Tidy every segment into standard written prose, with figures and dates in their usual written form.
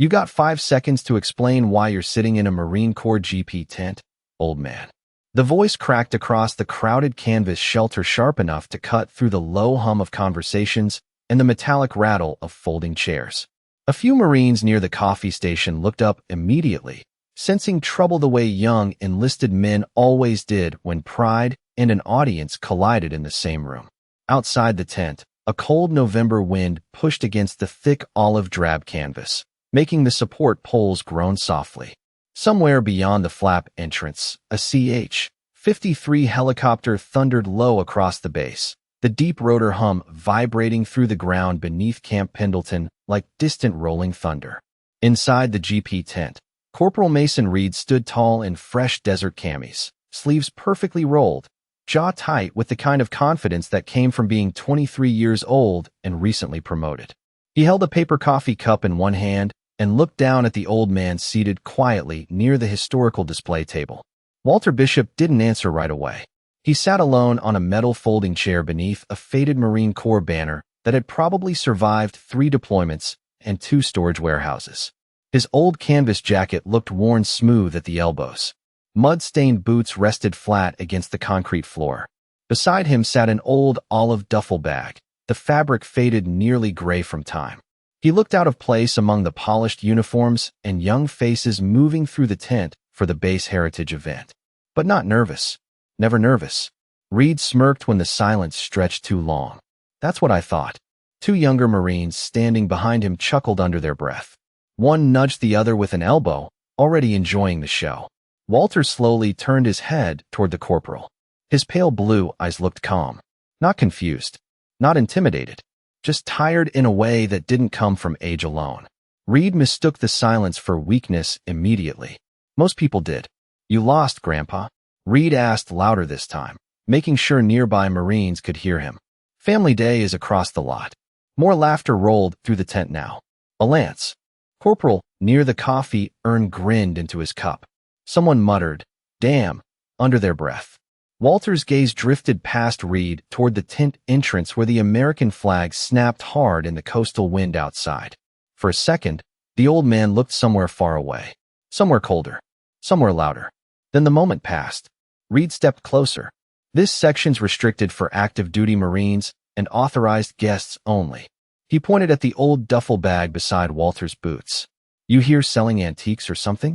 You got 5 seconds to explain why you're sitting in a Marine Corps GP tent, old man. The voice cracked across the crowded canvas shelter sharp enough to cut through the low hum of conversations and the metallic rattle of folding chairs. A few Marines near the coffee station looked up immediately, sensing trouble the way young enlisted men always did when pride and an audience collided in the same room. Outside the tent, a cold November wind pushed against the thick olive-drab canvas, making the support poles groan softly. Somewhere beyond the flap entrance, a CH-53 helicopter thundered low across the base, the deep rotor hum vibrating through the ground beneath Camp Pendleton like distant rolling thunder. Inside the GP tent, Corporal Mason Reed stood tall in fresh desert camis, sleeves perfectly rolled, jaw tight with the kind of confidence that came from being 23 years old and recently promoted. He held a paper coffee cup in one hand and looked down at the old man seated quietly near the historical display table. Walter Bishop didn't answer right away. He sat alone on a metal folding chair beneath a faded Marine Corps banner that had probably survived 3 deployments and 2 storage warehouses. His old canvas jacket looked worn smooth at the elbows. Mud-stained boots rested flat against the concrete floor. Beside him sat an old olive duffel bag, the fabric faded nearly gray from time. He looked out of place among the polished uniforms and young faces moving through the tent for the base heritage event. But not nervous. Never nervous. Reed smirked when the silence stretched too long. That's what I thought. 2 younger Marines standing behind him chuckled under their breath. One nudged the other with an elbow, already enjoying the show. Walter slowly turned his head toward the corporal. His pale blue eyes looked calm. Not confused. Not intimidated. Just tired in a way that didn't come from age alone. Reed mistook the silence for weakness immediately. Most people did. You lost, Grandpa? Reed asked louder this time, making sure nearby Marines could hear him. Family Day is across the lot. More laughter rolled through the tent now. A lance. Corporal, near the coffee urn, grinned into his cup. Someone muttered, "Damn," under their breath. Walter's gaze drifted past Reed toward the tent entrance where the American flag snapped hard in the coastal wind outside. For a second, the old man looked somewhere far away, somewhere colder, somewhere louder. Then the moment passed. Reed stepped closer. This section's restricted for active duty Marines and authorized guests only. He pointed at the old duffel bag beside Walter's boots. You here selling antiques or something?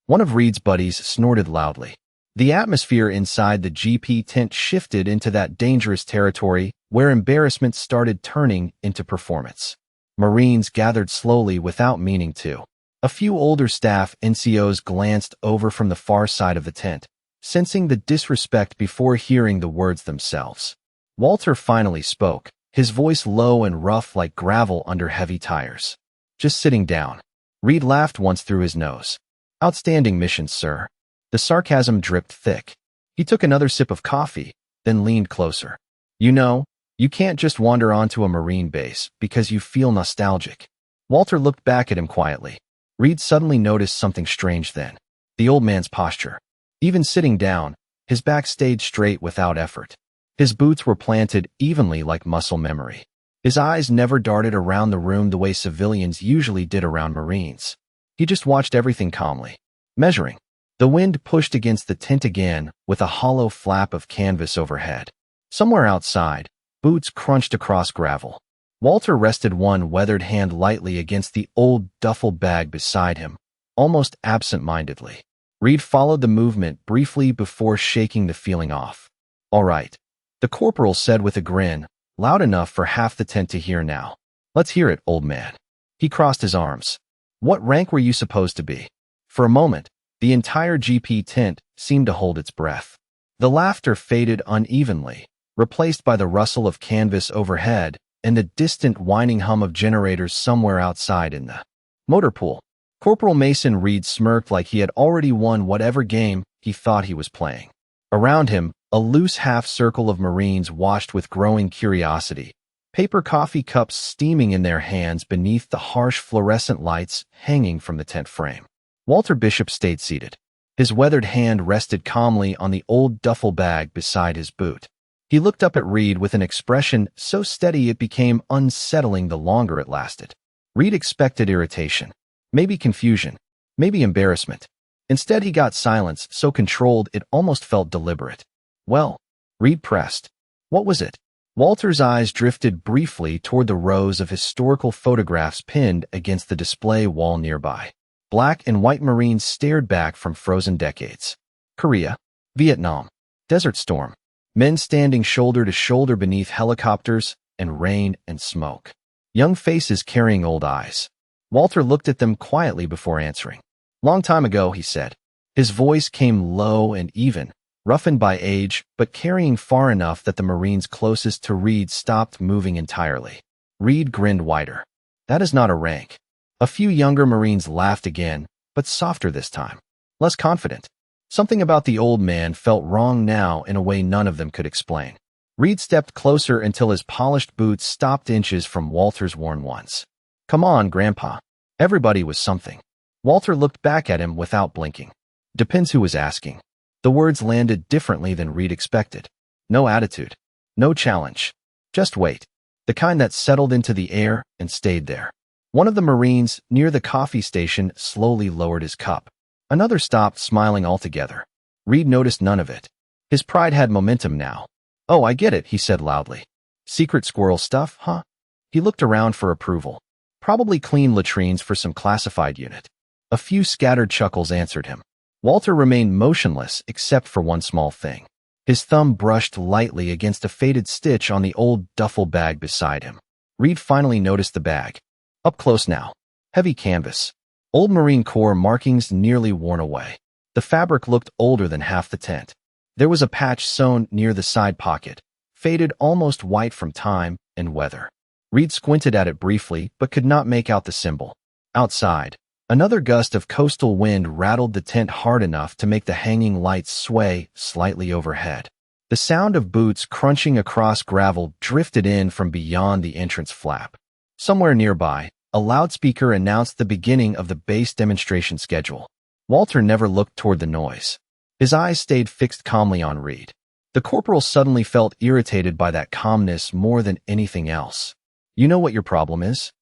One of Reed's buddies snorted loudly. The atmosphere inside the GP tent shifted into that dangerous territory where embarrassment started turning into performance. Marines gathered slowly without meaning to. A few older staff NCOs glanced over from the far side of the tent, sensing the disrespect before hearing the words themselves. Walter finally spoke, his voice low and rough like gravel under heavy tires. Just sitting down. Reed laughed once through his nose. Outstanding mission, sir. The sarcasm dripped thick. He took another sip of coffee, then leaned closer. You know, you can't just wander onto a Marine base because you feel nostalgic. Walter looked back at him quietly. Reed suddenly noticed something strange then. The old man's posture. Even sitting down, his back stayed straight without effort. His boots were planted evenly like muscle memory. His eyes never darted around the room the way civilians usually did around Marines. He just watched everything calmly, measuring. The wind pushed against the tent again with a hollow flap of canvas overhead. Somewhere outside, boots crunched across gravel. Walter rested one weathered hand lightly against the old duffel bag beside him, almost absent-mindedly. Reed followed the movement briefly before shaking the feeling off. All right, the corporal said with a grin, loud enough for half the tent to hear now. Let's hear it, old man. He crossed his arms. What rank were you supposed to be? For a moment, the entire GP tent seemed to hold its breath. The laughter faded unevenly, replaced by the rustle of canvas overhead and the distant whining hum of generators somewhere outside in the motor pool. Corporal Mason Reed smirked like he had already won whatever game he thought he was playing. Around him, a loose half-circle of Marines watched with growing curiosity, paper coffee cups steaming in their hands beneath the harsh fluorescent lights hanging from the tent frame. Walter Bishop stayed seated. His weathered hand rested calmly on the old duffel bag beside his boot. He looked up at Reed with an expression so steady it became unsettling the longer it lasted. Reed expected irritation. Maybe confusion. Maybe embarrassment. Instead, he got silence, so controlled it almost felt deliberate. Well, Reed pressed. What was it? Walter's eyes drifted briefly toward the rows of historical photographs pinned against the display wall nearby. Black and white Marines stared back from frozen decades. Korea, Vietnam, Desert Storm. Men standing shoulder to shoulder beneath helicopters and rain and smoke. Young faces carrying old eyes. Walter looked at them quietly before answering. Long time ago, he said. His voice came low and even, roughened by age, but carrying far enough that the Marines closest to Reed stopped moving entirely. Reed grinned wider. That is not a rank. A few younger Marines laughed again, but softer this time. Less confident. Something about the old man felt wrong now in a way none of them could explain. Reed stepped closer until his polished boots stopped inches from Walter's worn ones. Come on, Grandpa. Everybody was something. Walter looked back at him without blinking. Depends who was asking. The words landed differently than Reed expected. No attitude. No challenge. Just wait. The kind that settled into the air and stayed there. One of the Marines, near the coffee station, slowly lowered his cup. Another stopped, smiling altogether. Reed noticed none of it. His pride had momentum now. Oh, I get it, he said loudly. Secret squirrel stuff, huh? He looked around for approval. Probably clean latrines for some classified unit. A few scattered chuckles answered him. Walter remained motionless except for one small thing. His thumb brushed lightly against a faded stitch on the old duffel bag beside him. Reed finally noticed the bag. Up close now. Heavy canvas. Old Marine Corps markings nearly worn away. The fabric looked older than half the tent. There was a patch sewn near the side pocket, faded almost white from time and weather. Reed squinted at it briefly but could not make out the symbol. Outside, another gust of coastal wind rattled the tent hard enough to make the hanging lights sway slightly overhead. The sound of boots crunching across gravel drifted in from beyond the entrance flap. Somewhere nearby, a loudspeaker announced the beginning of the base demonstration schedule. Walter never looked toward the noise. His eyes stayed fixed calmly on Reed. The corporal suddenly felt irritated by that calmness more than anything else. You know what your problem is?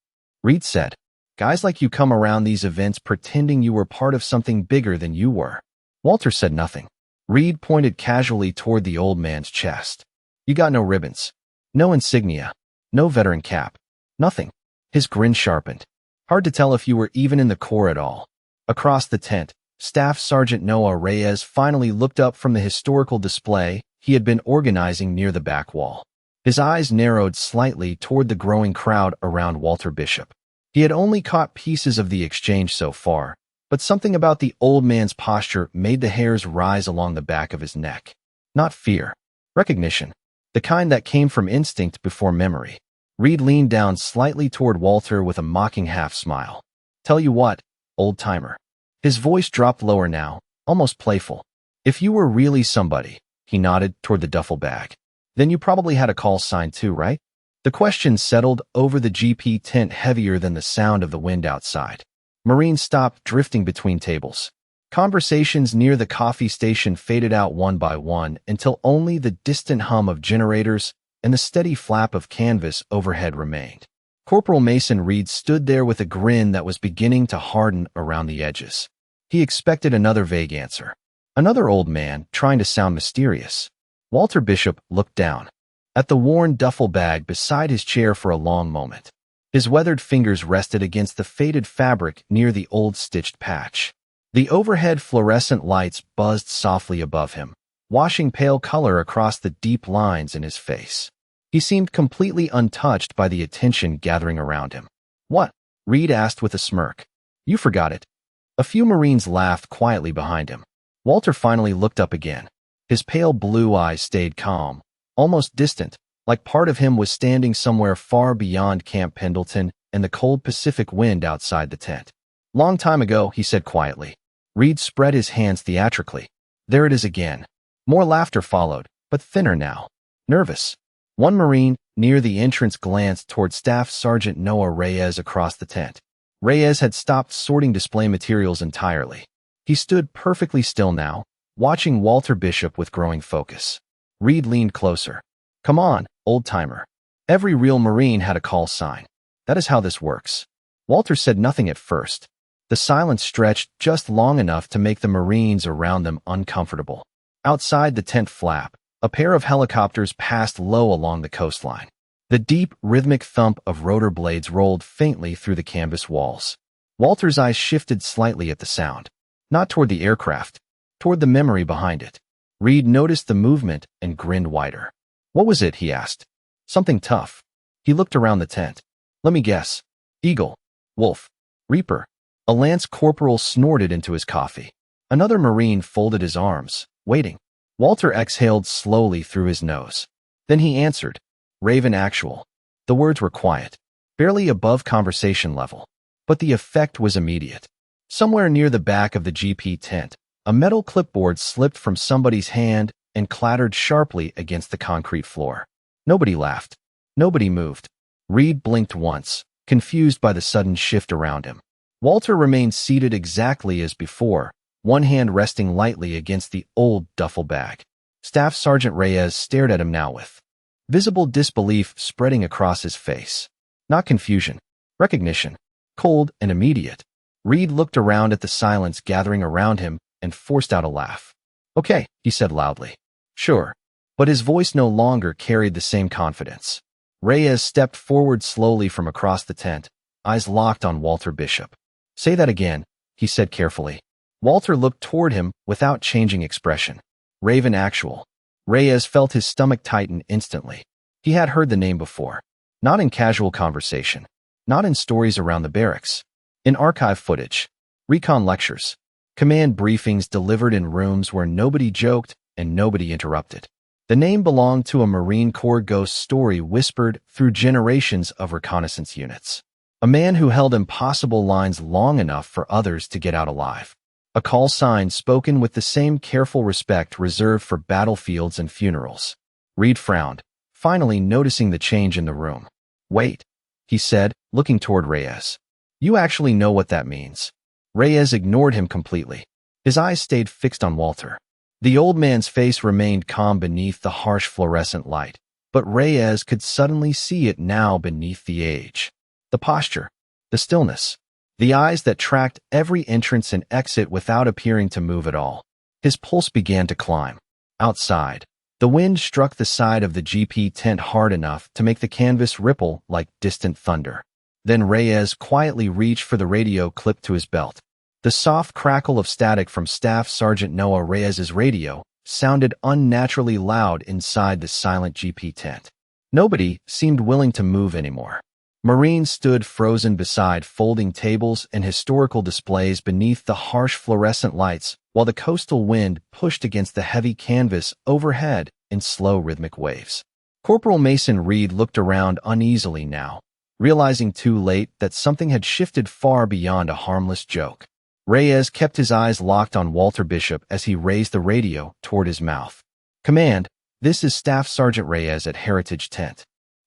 Reed said. Guys like you come around these events pretending you were part of something bigger than you were. Walter said nothing. Reed pointed casually toward the old man's chest. You got no ribbons. No insignia. No veteran cap. Nothing. His grin sharpened. Hard to tell if you were even in the Corps at all. Across the tent, Staff Sergeant Noah Reyes finally looked up from the historical display he had been organizing near the back wall. His eyes narrowed slightly toward the growing crowd around Walter Bishop. He had only caught pieces of the exchange so far, but something about the old man's posture made the hairs rise along the back of his neck. Not fear. Recognition. The kind that came from instinct before memory. Reed leaned down slightly toward Walter with a mocking half-smile. Tell you what, old-timer. His voice dropped lower now, almost playful. If you were really somebody, he nodded toward the duffel bag, then you probably had a call sign too, right? The question settled over the GP tent heavier than the sound of the wind outside. Marines stopped drifting between tables. Conversations near the coffee station faded out one by one until only the distant hum of generators and the steady flap of canvas overhead remained. Corporal Mason Reed stood there with a grin that was beginning to harden around the edges. He expected another vague answer. Another old man trying to sound mysterious. Walter Bishop looked down at the worn duffel bag beside his chair for a long moment. His weathered fingers rested against the faded fabric near the old stitched patch. The overhead fluorescent lights buzzed softly above him, washing pale color across the deep lines in his face. He seemed completely untouched by the attention gathering around him. What? Reed asked with a smirk. You forgot it. A few Marines laughed quietly behind him. Walter finally looked up again. His pale blue eyes stayed calm, almost distant, like part of him was standing somewhere far beyond Camp Pendleton and the cold Pacific wind outside the tent. Long time ago, he said quietly. Reed spread his hands theatrically. There it is again. More laughter followed, but thinner now. Nervous. One Marine, near the entrance, glanced toward Staff Sergeant Noah Reyes across the tent. Reyes had stopped sorting display materials entirely. He stood perfectly still now, watching Walter Bishop with growing focus. Reed leaned closer. Come on, old-timer. Every real Marine had a call sign. That is how this works. Walter said nothing at first. The silence stretched just long enough to make the Marines around them uncomfortable. Outside the tent flap, a pair of helicopters passed low along the coastline. The deep, rhythmic thump of rotor blades rolled faintly through the canvas walls. Walter's eyes shifted slightly at the sound. Not toward the aircraft, toward the memory behind it. Reed noticed the movement and grinned wider. What was it, he asked. Something tough. He looked around the tent. Let me guess. Eagle. Wolf. Reaper. A lance corporal snorted into his coffee. Another Marine folded his arms, waiting. Walter exhaled slowly through his nose. Then he answered. Raven actual. The words were quiet, barely above conversation level, but the effect was immediate. Somewhere near the back of the GP tent, a metal clipboard slipped from somebody's hand and clattered sharply against the concrete floor. Nobody laughed. Nobody moved. Reed blinked once, confused by the sudden shift around him. Walter remained seated exactly as before, one hand resting lightly against the old duffel bag. Staff Sergeant Reyes stared at him now with visible disbelief spreading across his face. Not confusion, recognition, cold and immediate. Reed looked around at the silence gathering around him and forced out a laugh. Okay, he said loudly. Sure. But his voice no longer carried the same confidence. Reyes stepped forward slowly from across the tent, eyes locked on Walter Bishop. Say that again, he said carefully. Walter looked toward him without changing expression. Raven actual. Reyes felt his stomach tighten instantly. He had heard the name before. Not in casual conversation. Not in stories around the barracks. In archive footage. Recon lectures. Command briefings delivered in rooms where nobody joked and nobody interrupted. The name belonged to a Marine Corps ghost story whispered through generations of reconnaissance units. A man who held impossible lines long enough for others to get out alive. A call sign spoken with the same careful respect reserved for battlefields and funerals. Reed frowned, finally noticing the change in the room. Wait, he said, looking toward Reyes. You actually know what that means. Reyes ignored him completely. His eyes stayed fixed on Walter. The old man's face remained calm beneath the harsh fluorescent light, but Reyes could suddenly see it now beneath the age. The posture, the stillness, the eyes that tracked every entrance and exit without appearing to move at all. His pulse began to climb. Outside, the wind struck the side of the GP tent hard enough to make the canvas ripple like distant thunder. Then Reyes quietly reached for the radio clipped to his belt. The soft crackle of static from Staff Sergeant Noah Reyes's radio sounded unnaturally loud inside the silent GP tent. Nobody seemed willing to move anymore. Marines stood frozen beside folding tables and historical displays beneath the harsh fluorescent lights while the coastal wind pushed against the heavy canvas overhead in slow rhythmic waves. Corporal Mason Reed looked around uneasily now, realizing too late that something had shifted far beyond a harmless joke. Reyes kept his eyes locked on Walter Bishop as he raised the radio toward his mouth. Command, this is Staff Sergeant Reyes at Heritage Tent.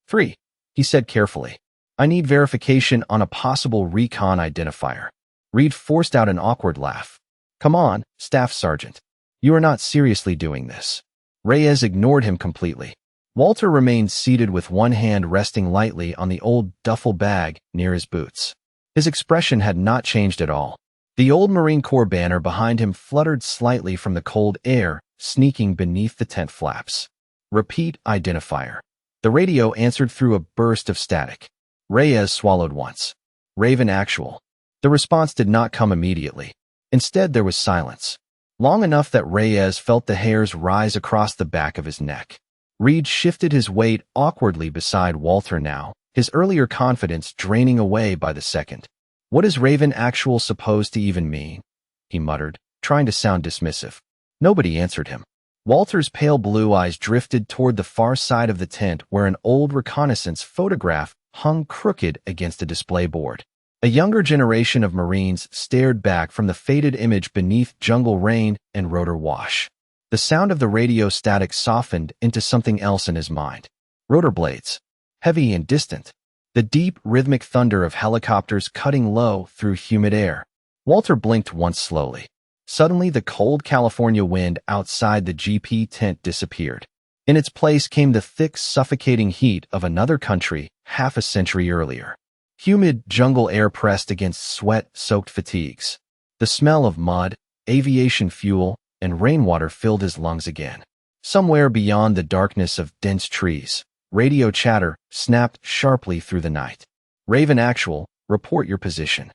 3, he said carefully. I need verification on a possible recon identifier. Reed forced out an awkward laugh. Come on, Staff Sergeant. You are not seriously doing this. Reyes ignored him completely. Walter remained seated with one hand resting lightly on the old duffel bag near his boots. His expression had not changed at all. The old Marine Corps banner behind him fluttered slightly from the cold air, sneaking beneath the tent flaps. Repeat identifier. The radio answered through a burst of static. Reyes swallowed once. Raven actual. The response did not come immediately. Instead, there was silence. Long enough that Reyes felt the hairs rise across the back of his neck. Reed shifted his weight awkwardly beside Walter now, his earlier confidence draining away by the second. What is Raven actual supposed to even mean? He muttered, trying to sound dismissive. Nobody answered him. Walter's pale blue eyes drifted toward the far side of the tent where an old reconnaissance photograph hung crooked against a display board. A younger generation of Marines stared back from the faded image beneath jungle rain and rotor wash. The sound of the radio static softened into something else in his mind. Rotor blades. Heavy and distant. The deep, rhythmic thunder of helicopters cutting low through humid air. Walter blinked once slowly. Suddenly, the cold California wind outside the GP tent disappeared. In its place came the thick, suffocating heat of another country half a century earlier. Humid jungle air pressed against sweat-soaked fatigues. The smell of mud, aviation fuel, and rainwater filled his lungs again. Somewhere beyond the darkness of dense trees, radio chatter snapped sharply through the night. Raven Actual, report your position.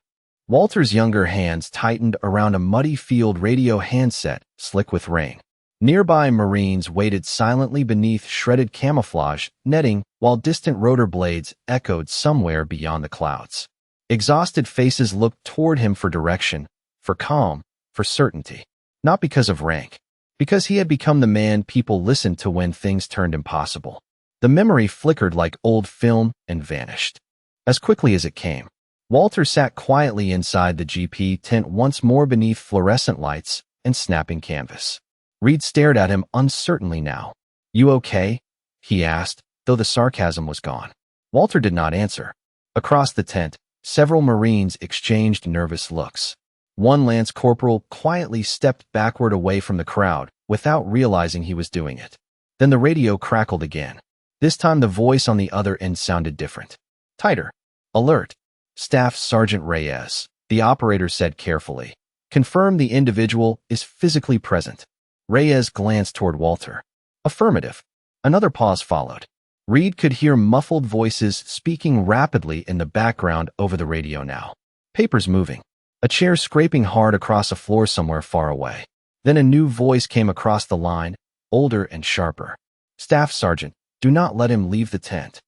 Walter's younger hands tightened around a muddy field radio handset, slick with rain. Nearby Marines waited silently beneath shredded camouflage netting while distant rotor blades echoed somewhere beyond the clouds. Exhausted faces looked toward him for direction, for calm, for certainty. Not because of rank, because he had become the man people listened to when things turned impossible. The memory flickered like old film and vanished. As quickly as it came, Walter sat quietly inside the GP tent once more beneath fluorescent lights and snapping canvas. Reed stared at him uncertainly now. "You okay?" he asked, though the sarcasm was gone. Walter did not answer. Across the tent, several Marines exchanged nervous looks. One lance corporal quietly stepped backward away from the crowd without realizing he was doing it. Then the radio crackled again. This time the voice on the other end sounded different. Tighter. Alert. Staff Sergeant Reyes, the operator said carefully. Confirm the individual is physically present. Reyes glanced toward Walter. Affirmative. Another pause followed. Reed could hear muffled voices speaking rapidly in the background over the radio now. Papers moving. A chair scraping hard across a floor somewhere far away. Then a new voice came across the line, older and sharper. Staff Sergeant, do not let him leave the tent.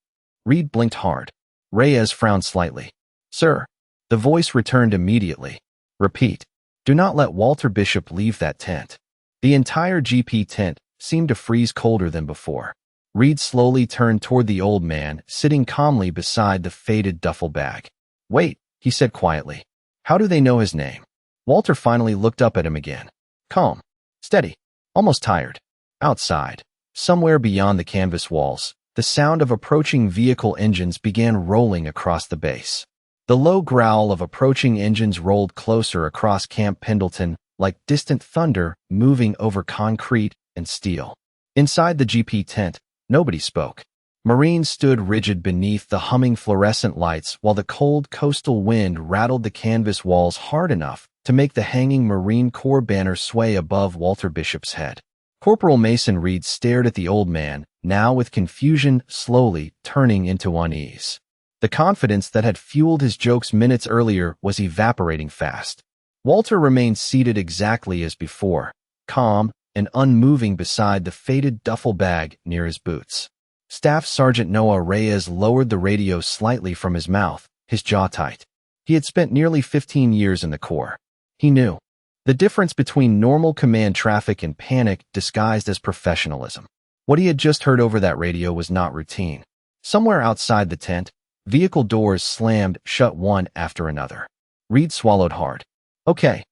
Reed blinked hard. Reyes frowned slightly. Sir. The voice returned immediately. Repeat. Do not let Walter Bishop leave that tent. The entire GP tent seemed to freeze colder than before. Reed slowly turned toward the old man, sitting calmly beside the faded duffel bag. Wait, he said quietly. How do they know his name? Walter finally looked up at him again. Calm. Steady. Almost tired. Outside, somewhere beyond the canvas walls, the sound of approaching vehicle engines began rolling across the base. The low growl of approaching engines rolled closer across Camp Pendleton, like distant thunder moving over concrete and steel. Inside the GP tent, nobody spoke. Marines stood rigid beneath the humming fluorescent lights while the cold coastal wind rattled the canvas walls hard enough to make the hanging Marine Corps banner sway above Walter Bishop's head. Corporal Mason Reed stared at the old man, now with confusion slowly turning into unease. The confidence that had fueled his jokes minutes earlier was evaporating fast. Walter remained seated exactly as before, calm and unmoving beside the faded duffel bag near his boots. Staff Sergeant Noah Reyes lowered the radio slightly from his mouth, his jaw tight. He had spent nearly 15 years in the Corps. He knew the difference between normal command traffic and panic disguised as professionalism. What he had just heard over that radio was not routine. Somewhere outside the tent, vehicle doors slammed shut one after another. Reed swallowed hard. Okay,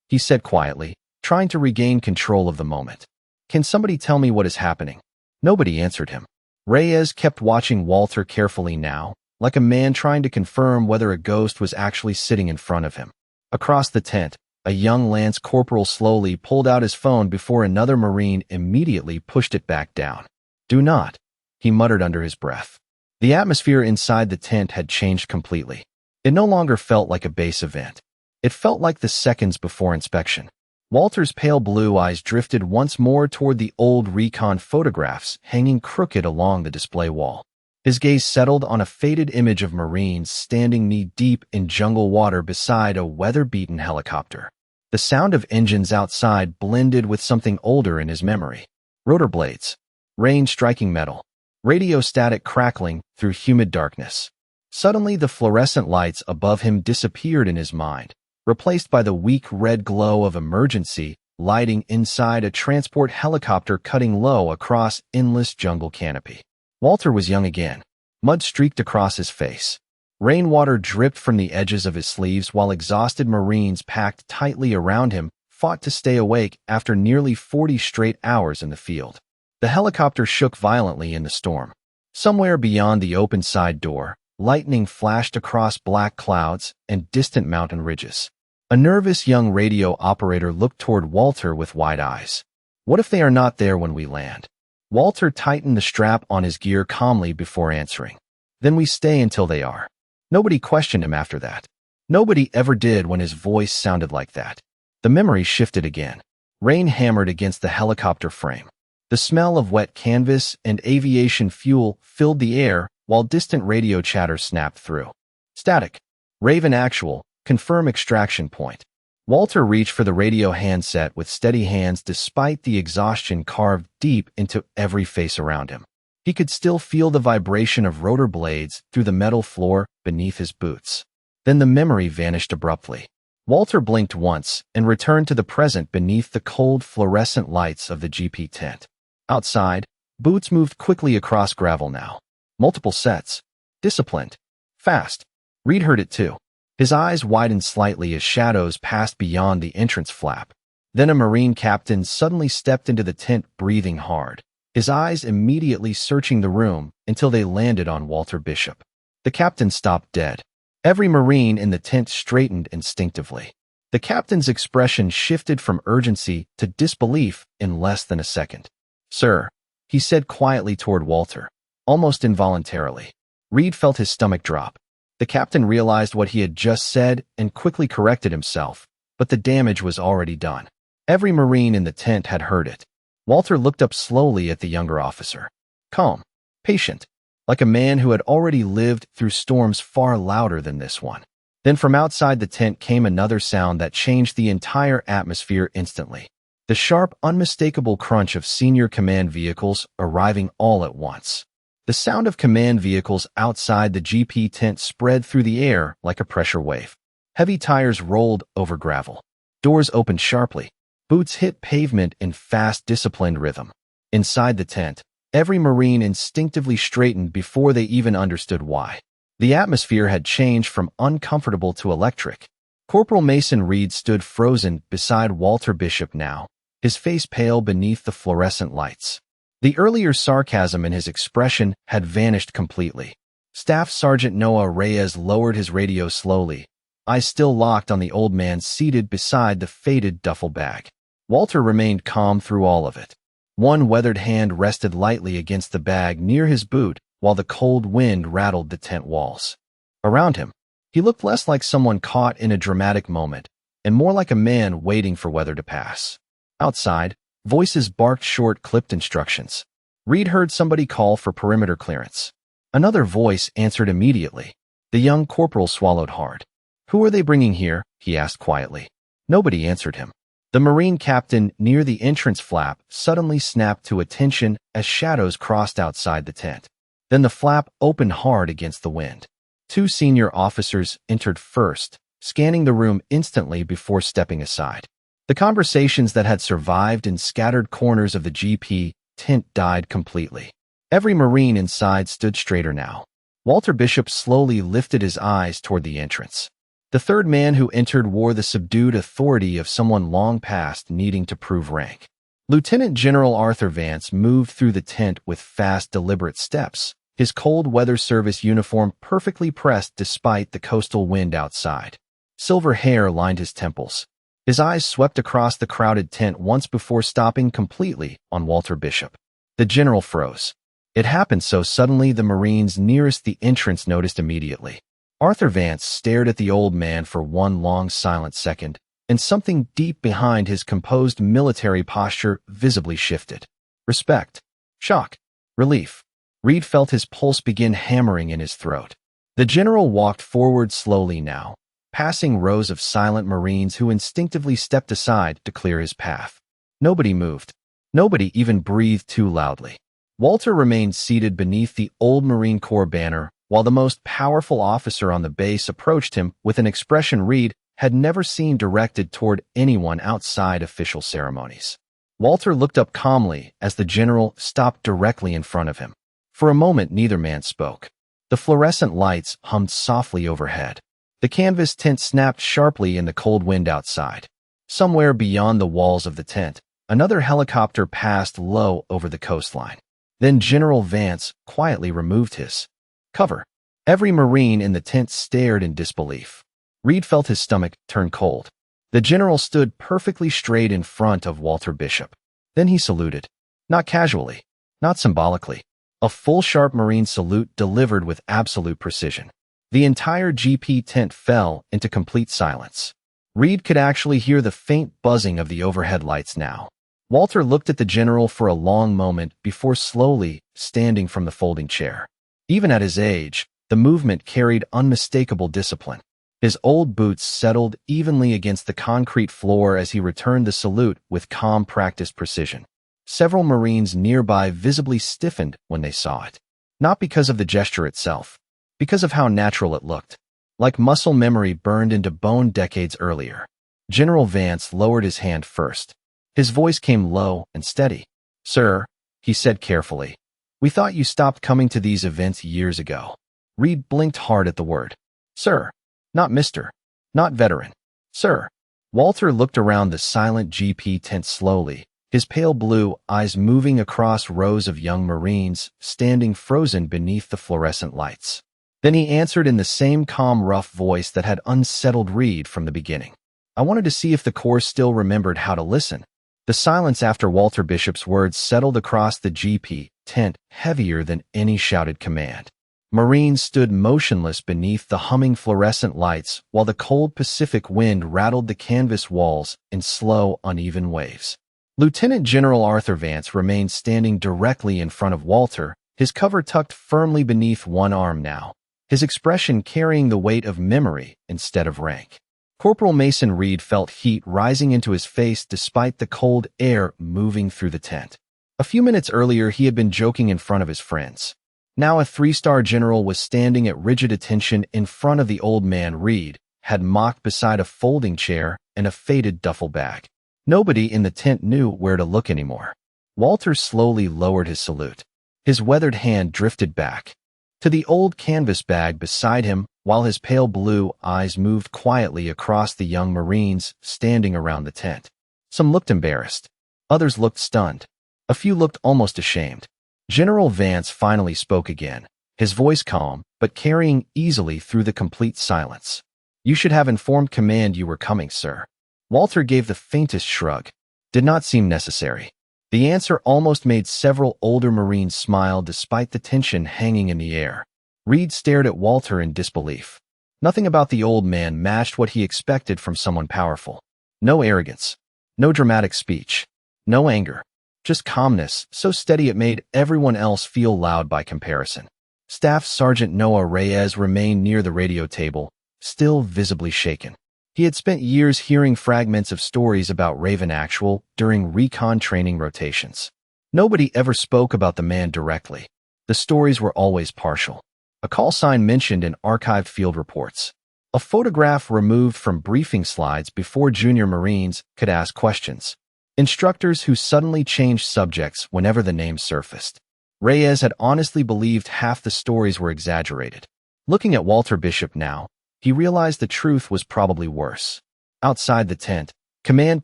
he said quietly, trying to regain control of the moment. Can somebody tell me what is happening? Nobody answered him. Reyes kept watching Walter carefully now, like a man trying to confirm whether a ghost was actually sitting in front of him. Across the tent, a young lance corporal slowly pulled out his phone before another Marine immediately pushed it back down. Do not, he muttered under his breath. The atmosphere inside the tent had changed completely. It no longer felt like a base event. It felt like the seconds before inspection. Walter's pale blue eyes drifted once more toward the old recon photographs hanging crooked along the display wall. His gaze settled on a faded image of Marines standing knee-deep in jungle water beside a weather-beaten helicopter. The sound of engines outside blended with something older in his memory. Rotor blades. Rain striking metal. Radio static crackling through humid darkness. Suddenly, the fluorescent lights above him disappeared in his mind, replaced by the weak red glow of emergency lighting inside a transport helicopter cutting low across endless jungle canopy. Walter was young again. Mud streaked across his face. Rainwater dripped from the edges of his sleeves while exhausted Marines packed tightly around him fought to stay awake after nearly 40 straight hours in the field. The helicopter shook violently in the storm. Somewhere beyond the open side door, lightning flashed across black clouds and distant mountain ridges. A nervous young radio operator looked toward Walter with wide eyes. What if they are not there when we land? Walter tightened the strap on his gear calmly before answering. Then we stay until they are. Nobody questioned him after that. Nobody ever did when his voice sounded like that. The memory shifted again. Rain hammered against the helicopter frame. The smell of wet canvas and aviation fuel filled the air while distant radio chatter snapped through. Static. Raven actual. Confirm extraction point. Walter reached for the radio handset with steady hands despite the exhaustion carved deep into every face around him. He could still feel the vibration of rotor blades through the metal floor beneath his boots. Then the memory vanished abruptly. Walter blinked once and returned to the present beneath the cold fluorescent lights of the GP tent. Outside, boots moved quickly across gravel now. Multiple sets. Disciplined. Fast. Reed heard it too. His eyes widened slightly as shadows passed beyond the entrance flap. Then a Marine captain suddenly stepped into the tent breathing hard, his eyes immediately searching the room until they landed on Walter Bishop. The captain stopped dead. Every Marine in the tent straightened instinctively. The captain's expression shifted from urgency to disbelief in less than a second. "Sir," he said quietly toward Walter, almost involuntarily. Reed felt his stomach drop. The captain realized what he had just said and quickly corrected himself, but the damage was already done. Every Marine in the tent had heard it. Walter looked up slowly at the younger officer. Calm, patient, like a man who had already lived through storms far louder than this one. Then from outside the tent came another sound that changed the entire atmosphere instantly. The sharp, unmistakable crunch of senior command vehicles arriving all at once. The sound of command vehicles outside the GP tent spread through the air like a pressure wave. Heavy tires rolled over gravel. Doors opened sharply. Boots hit pavement in fast, disciplined rhythm. Inside the tent, every Marine instinctively straightened before they even understood why. The atmosphere had changed from uncomfortable to electric. Corporal Mason Reed stood frozen beside Walter Bishop now, his face pale beneath the fluorescent lights. The earlier sarcasm in his expression had vanished completely. Staff Sergeant Noah Reyes lowered his radio slowly, eyes still locked on the old man seated beside the faded duffel bag. Walter remained calm through all of it. One weathered hand rested lightly against the bag near his boot while the cold wind rattled the tent walls. Around him, he looked less like someone caught in a dramatic moment and more like a man waiting for weather to pass. Outside, voices barked short, clipped instructions. Reed heard somebody call for perimeter clearance. Another voice answered immediately. The young corporal swallowed hard. "Who are they bringing here?" he asked quietly. Nobody answered him. The Marine captain near the entrance flap suddenly snapped to attention as shadows crossed outside the tent. Then the flap opened hard against the wind. Two senior officers entered first, scanning the room instantly before stepping aside. The conversations that had survived in scattered corners of the GP tent died completely. Every Marine inside stood straighter now. Walter Bishop slowly lifted his eyes toward the entrance. The third man who entered wore the subdued authority of someone long past needing to prove rank. Lieutenant General Arthur Vance moved through the tent with fast, deliberate steps, his cold weather service uniform perfectly pressed despite the coastal wind outside. Silver hair lined his temples. His eyes swept across the crowded tent once before stopping completely on Walter Bishop. The general froze. It happened so suddenly the Marines nearest the entrance noticed immediately. Arthur Vance stared at the old man for one long silent second, and something deep behind his composed military posture visibly shifted. Respect. Shock. Relief. Reed felt his pulse begin hammering in his throat. The general walked forward slowly now, passing rows of silent Marines who instinctively stepped aside to clear his path. Nobody moved. Nobody even breathed too loudly. Walter remained seated beneath the old Marine Corps banner while the most powerful officer on the base approached him with an expression Reed had never seen directed toward anyone outside official ceremonies. Walter looked up calmly as the general stopped directly in front of him. For a moment, neither man spoke. The fluorescent lights hummed softly overhead. The canvas tent snapped sharply in the cold wind outside. Somewhere beyond the walls of the tent, another helicopter passed low over the coastline. Then General Vance quietly removed his cover. Every Marine in the tent stared in disbelief. Reed felt his stomach turn cold. The general stood perfectly straight in front of Walter Bishop. Then he saluted. Not casually, not symbolically. A full sharp Marine salute delivered with absolute precision. The entire GP tent fell into complete silence. Reed could actually hear the faint buzzing of the overhead lights now. Walter looked at the general for a long moment before slowly standing from the folding chair. Even at his age, the movement carried unmistakable discipline. His old boots settled evenly against the concrete floor as he returned the salute with calm, practiced precision. Several Marines nearby visibly stiffened when they saw it. Not because of the gesture itself, because of how natural it looked. Like muscle memory burned into bone decades earlier. General Vance lowered his hand first. His voice came low and steady. "Sir," he said carefully, "we thought you stopped coming to these events years ago." Reed blinked hard at the word. "Sir. Not Mr. Not veteran. Sir." Walter looked around the silent GP tent slowly, his pale blue eyes moving across rows of young Marines standing frozen beneath the fluorescent lights. Then he answered in the same calm, rough voice that had unsettled Reed from the beginning. "I wanted to see if the Corps still remembered how to listen." The silence after Walter Bishop's words settled across the GP tent, heavier than any shouted command. Marines stood motionless beneath the humming fluorescent lights while the cold Pacific wind rattled the canvas walls in slow, uneven waves. Lieutenant General Arthur Vance remained standing directly in front of Walter, his cover tucked firmly beneath one arm now, his expression carrying the weight of memory instead of rank. Corporal Mason Reed felt heat rising into his face despite the cold air moving through the tent. A few minutes earlier, he had been joking in front of his friends. Now a three-star general was standing at rigid attention in front of the old man Reed had mocked beside a folding chair and a faded duffel bag. Nobody in the tent knew where to look anymore. Walter slowly lowered his salute. His weathered hand drifted back to the old canvas bag beside him while his pale blue eyes moved quietly across the young Marines standing around the tent. Some looked embarrassed. Others looked stunned. A few looked almost ashamed. General Vance finally spoke again, his voice calm, but carrying easily through the complete silence. "You should have informed command you were coming, sir." Walter gave the faintest shrug. Did not seem necessary. The answer almost made several older Marines smile despite the tension hanging in the air. Reed stared at Walter in disbelief. Nothing about the old man matched what he expected from someone powerful. No arrogance. No dramatic speech. No anger. Just calmness, so steady it made everyone else feel loud by comparison. Staff Sergeant Noah Reyes remained near the radio table, still visibly shaken. He had spent years hearing fragments of stories about Raven Actual during recon training rotations. Nobody ever spoke about the man directly. The stories were always partial. A call sign mentioned in archived field reports. A photograph removed from briefing slides before junior Marines could ask questions. Instructors who suddenly changed subjects whenever the name surfaced. Reyes had honestly believed half the stories were exaggerated. Looking at Walter Bishop now, he realized the truth was probably worse. Outside the tent, command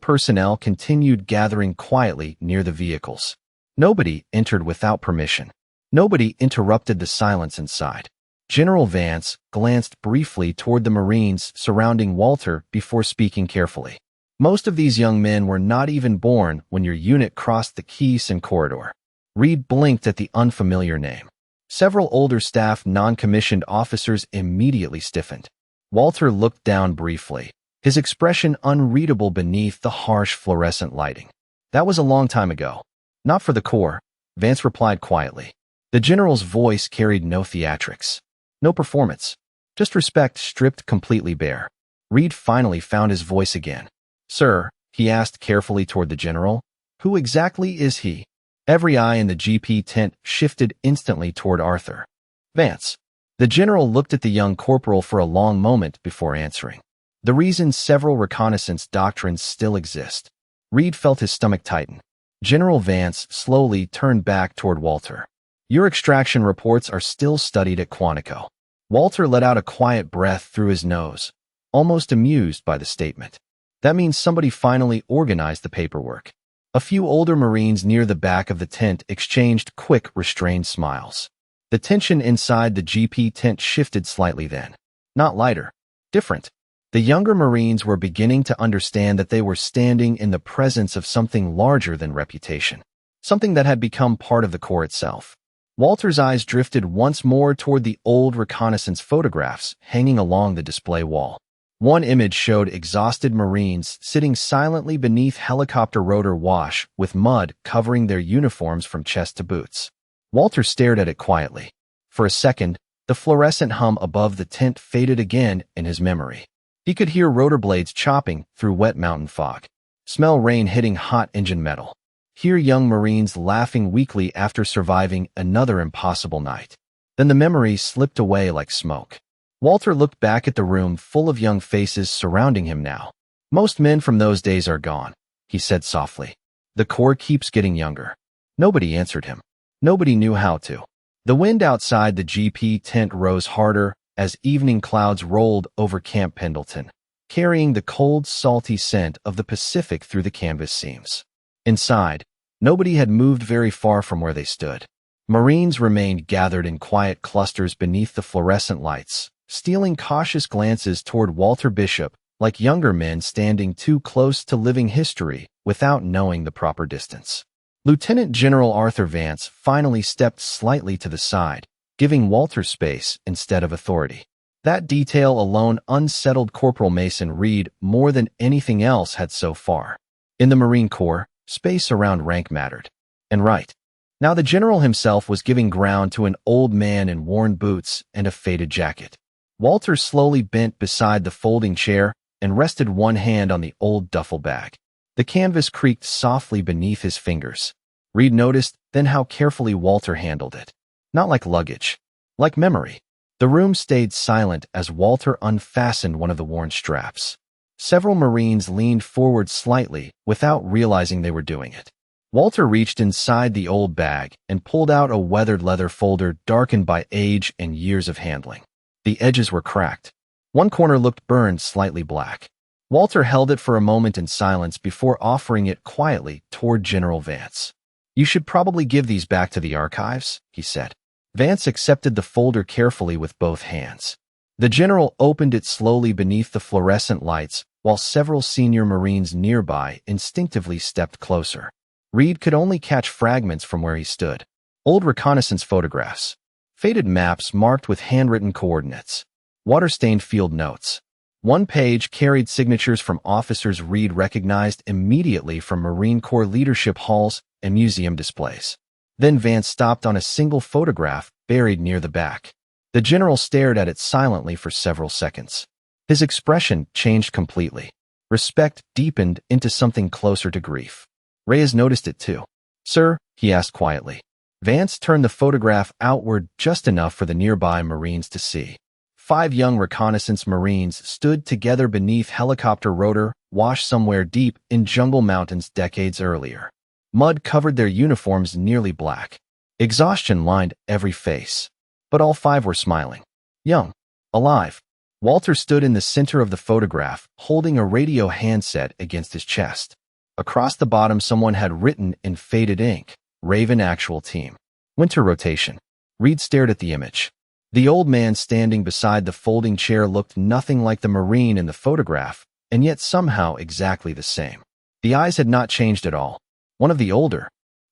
personnel continued gathering quietly near the vehicles. Nobody entered without permission. Nobody interrupted the silence inside. General Vance glanced briefly toward the Marines surrounding Walter before speaking carefully. Most of these young men were not even born when your unit crossed the Keeson corridor. Reed blinked at the unfamiliar name. Several older staff non-commissioned officers immediately stiffened. Walter looked down briefly, his expression unreadable beneath the harsh fluorescent lighting. "That was a long time ago." "Not for the Corps," Vance replied quietly. The general's voice carried no theatrics, no performance, just respect stripped completely bare. Reed finally found his voice again. "Sir," he asked carefully toward the general, "who exactly is he?" Every eye in the GP tent shifted instantly toward Arthur. "Vance." The general looked at the young corporal for a long moment before answering. The reason several reconnaissance doctrines still exist. Reed felt his stomach tighten. General Vance slowly turned back toward Walter. "Your extraction reports are still studied at Quantico." Walter let out a quiet breath through his nose, almost amused by the statement. That means somebody finally organized the paperwork. A few older Marines near the back of the tent exchanged quick, restrained smiles. The tension inside the GP tent shifted slightly then. Not lighter. Different. The younger Marines were beginning to understand that they were standing in the presence of something larger than reputation. Something that had become part of the Corps itself. Walter's eyes drifted once more toward the old reconnaissance photographs hanging along the display wall. One image showed exhausted Marines sitting silently beneath helicopter rotor wash with mud covering their uniforms from chest to boots. Walter stared at it quietly. For a second, the fluorescent hum above the tent faded again in his memory. He could hear rotor blades chopping through wet mountain fog. Smell rain hitting hot engine metal. Hear young Marines laughing weakly after surviving another impossible night. Then the memory slipped away like smoke. Walter looked back at the room full of young faces surrounding him now. Most men from those days are gone, he said softly. The Corps keeps getting younger. Nobody answered him. Nobody knew how to. The wind outside the GP tent rose harder as evening clouds rolled over Camp Pendleton, carrying the cold, salty scent of the Pacific through the canvas seams. Inside, nobody had moved very far from where they stood. Marines remained gathered in quiet clusters beneath the fluorescent lights, stealing cautious glances toward Walter Bishop, like younger men standing too close to living history without knowing the proper distance. Lieutenant General Arthur Vance finally stepped slightly to the side, giving Walter space instead of authority. That detail alone unsettled Corporal Mason Reed more than anything else had so far. In the Marine Corps, space around rank mattered. And right. Now the general himself was giving ground to an old man in worn boots and a faded jacket. Walter slowly bent beside the folding chair and rested one hand on the old duffel bag. The canvas creaked softly beneath his fingers. Reed noticed then how carefully Walter handled it. Not like luggage. Like memory. The room stayed silent as Walter unfastened one of the worn straps. Several Marines leaned forward slightly without realizing they were doing it. Walter reached inside the old bag and pulled out a weathered leather folder darkened by age and years of handling. The edges were cracked. One corner looked burned slightly black. Walter held it for a moment in silence before offering it quietly toward General Vance. "You should probably give these back to the archives," he said. Vance accepted the folder carefully with both hands. The general opened it slowly beneath the fluorescent lights, while several senior Marines nearby instinctively stepped closer. Reed could only catch fragments from where he stood. Old reconnaissance photographs. Faded maps marked with handwritten coordinates. Water-stained field notes. One page carried signatures from officers Reed recognized immediately from Marine Corps leadership halls and museum displays. Then Vance stopped on a single photograph buried near the back. The general stared at it silently for several seconds. His expression changed completely. Respect deepened into something closer to grief. Reyes noticed it too. "Sir?" he asked quietly. Vance turned the photograph outward just enough for the nearby Marines to see. 5 young reconnaissance Marines stood together beneath helicopter rotor, washed somewhere deep in jungle mountains decades earlier. Mud covered their uniforms nearly black. Exhaustion lined every face. But all 5 were smiling. Young. Alive. Walter stood in the center of the photograph, holding a radio handset against his chest. Across the bottom someone had written in faded ink, "Raven Actual Team. Winter Rotation." Reed stared at the image. The old man standing beside the folding chair looked nothing like the Marine in the photograph, and yet somehow exactly the same. The eyes had not changed at all. One of the older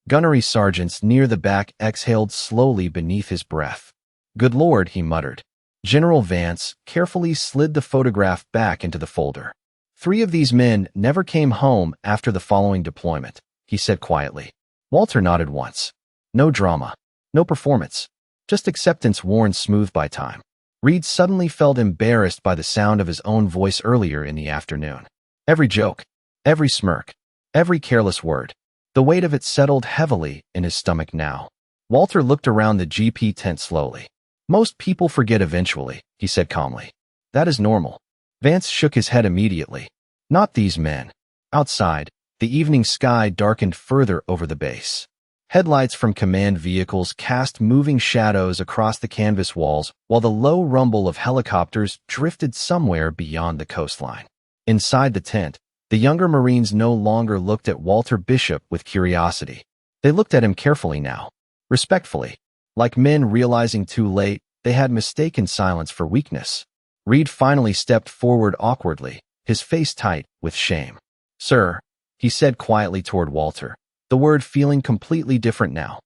gunnery sergeants near the back exhaled slowly beneath his breath. "Good Lord," he muttered. General Vance carefully slid the photograph back into the folder. 3 of these men never came home after the following deployment, he said quietly. Walter nodded once. No drama. No performance. Just acceptance worn smooth by time. Reed suddenly felt embarrassed by the sound of his own voice earlier in the afternoon. Every joke, every smirk, every careless word. The weight of it settled heavily in his stomach now. Walter looked around the GP tent slowly. "Most people forget eventually," he said calmly. "That is normal." Vance shook his head immediately. "Not these men." Outside, the evening sky darkened further over the base. Headlights from command vehicles cast moving shadows across the canvas walls, while the low rumble of helicopters drifted somewhere beyond the coastline. Inside the tent, the younger Marines no longer looked at Walter Bishop with curiosity. They looked at him carefully now, respectfully, like men realizing too late they had mistaken silence for weakness. Reed finally stepped forward awkwardly, his face tight with shame. "Sir," he said quietly toward Walter, the word feeling completely different now.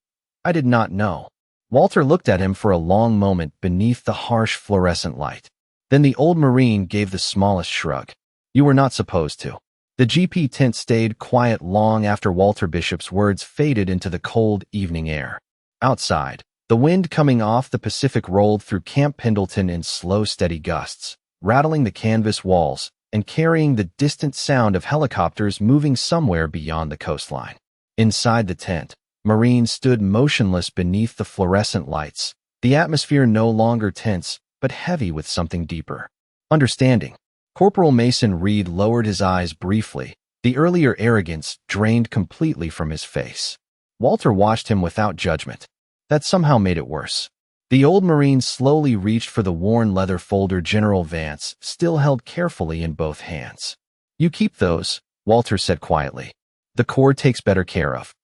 "I did not know." Walter looked at him for a long moment beneath the harsh fluorescent light. Then the old Marine gave the smallest shrug. You were not supposed to. The GP tent stayed quiet long after Walter Bishop's words faded into the cold evening air. Outside, the wind coming off the Pacific rolled through Camp Pendleton in slow, steady gusts, rattling the canvas walls and carrying the distant sound of helicopters moving somewhere beyond the coastline. Inside the tent, Marines stood motionless beneath the fluorescent lights, the atmosphere no longer tense, but heavy with something deeper. Understanding. Corporal Mason Reed lowered his eyes briefly, the earlier arrogance drained completely from his face. Walter watched him without judgment. That somehow made it worse. The old Marine slowly reached for the worn leather folder General Vance still held carefully in both hands. You keep those, Walter said quietly. The Corps takes better care of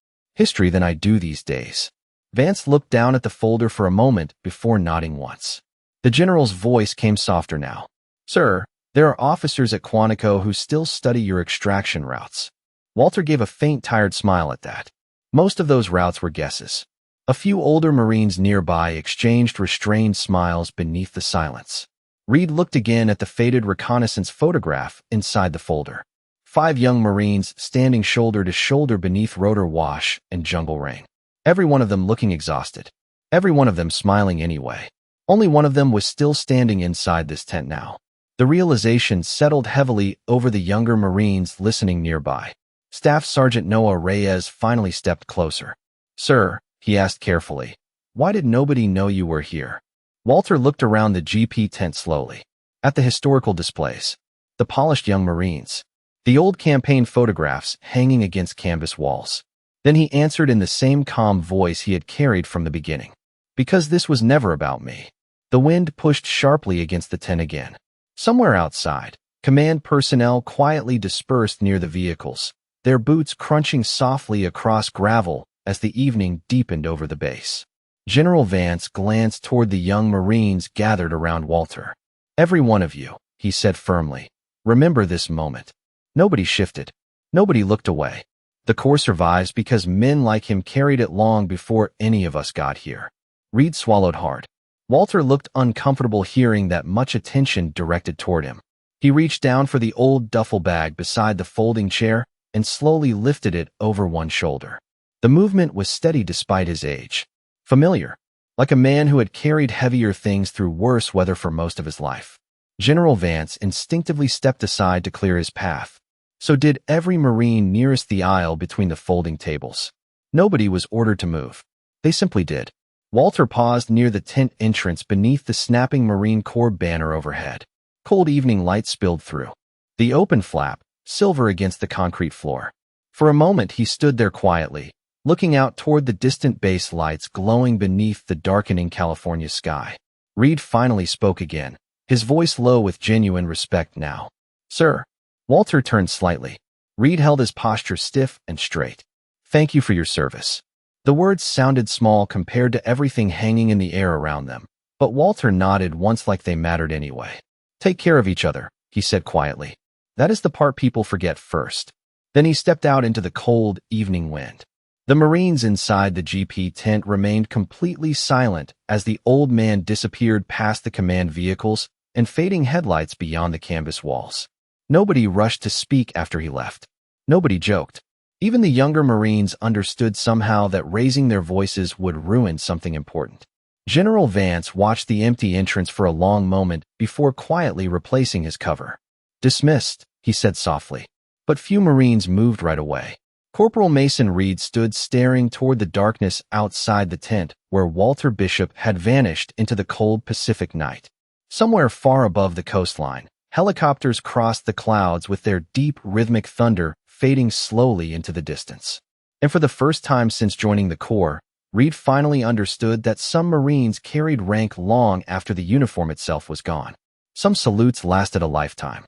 history than I do these days. Vance looked down at the folder for a moment before nodding once. The general's voice came softer now. Sir, there are officers at Quantico who still study your extraction routes. Walter gave a faint, tired smile at that. Most of those routes were guesses. A few older Marines nearby exchanged restrained smiles beneath the silence. Reed looked again at the faded reconnaissance photograph inside the folder. 5 young Marines standing shoulder to shoulder beneath Rotor Wash and Jungle Ring. Every one of them looking exhausted. Every one of them smiling anyway. Only one of them was still standing inside this tent now. The realization settled heavily over the younger Marines listening nearby. Staff Sergeant Noah Reyes finally stepped closer. Sir, he asked carefully, why did nobody know you were here? Walter looked around the GP tent slowly. At the historical displays. The polished young Marines. The old campaign photographs hanging against canvas walls. Then he answered in the same calm voice he had carried from the beginning. Because this was never about me. The wind pushed sharply against the tent again. Somewhere outside, command personnel quietly dispersed near the vehicles, their boots crunching softly across gravel as the evening deepened over the base. General Vance glanced toward the young Marines gathered around Walter. Every one of you, he said firmly, remember this moment. Nobody shifted. Nobody looked away. The Corps survives because men like him carried it long before any of us got here. Reed swallowed hard. Walter looked uncomfortable hearing that much attention directed toward him. He reached down for the old duffel bag beside the folding chair and slowly lifted it over one shoulder. The movement was steady despite his age. Familiar, like a man who had carried heavier things through worse weather for most of his life. General Vance instinctively stepped aside to clear his path. So did every Marine nearest the aisle between the folding tables. Nobody was ordered to move. They simply did. Walter paused near the tent entrance beneath the snapping Marine Corps banner overhead. Cold evening light spilled through. The open flap, silver against the concrete floor. For a moment he stood there quietly, looking out toward the distant base lights glowing beneath the darkening California sky. Reed finally spoke again, his voice low with genuine respect now. Sir. Walter turned slightly. Reed held his posture stiff and straight. Thank you for your service. The words sounded small compared to everything hanging in the air around them, but Walter nodded once like they mattered anyway. Take care of each other, he said quietly. That is the part people forget first. Then he stepped out into the cold evening wind. The Marines inside the GP tent remained completely silent as the old man disappeared past the command vehicles and fading headlights beyond the canvas walls. Nobody rushed to speak after he left. Nobody joked. Even the younger Marines understood somehow that raising their voices would ruin something important. General Vance watched the empty entrance for a long moment before quietly replacing his cover. Dismissed, he said softly. But few Marines moved right away. Corporal Mason Reed stood staring toward the darkness outside the tent where Walter Bishop had vanished into the cold Pacific night. Somewhere far above the coastline, helicopters crossed the clouds with their deep rhythmic thunder fading slowly into the distance. And for the first time since joining the Corps, Reed finally understood that some Marines carried rank long after the uniform itself was gone. Some salutes lasted a lifetime.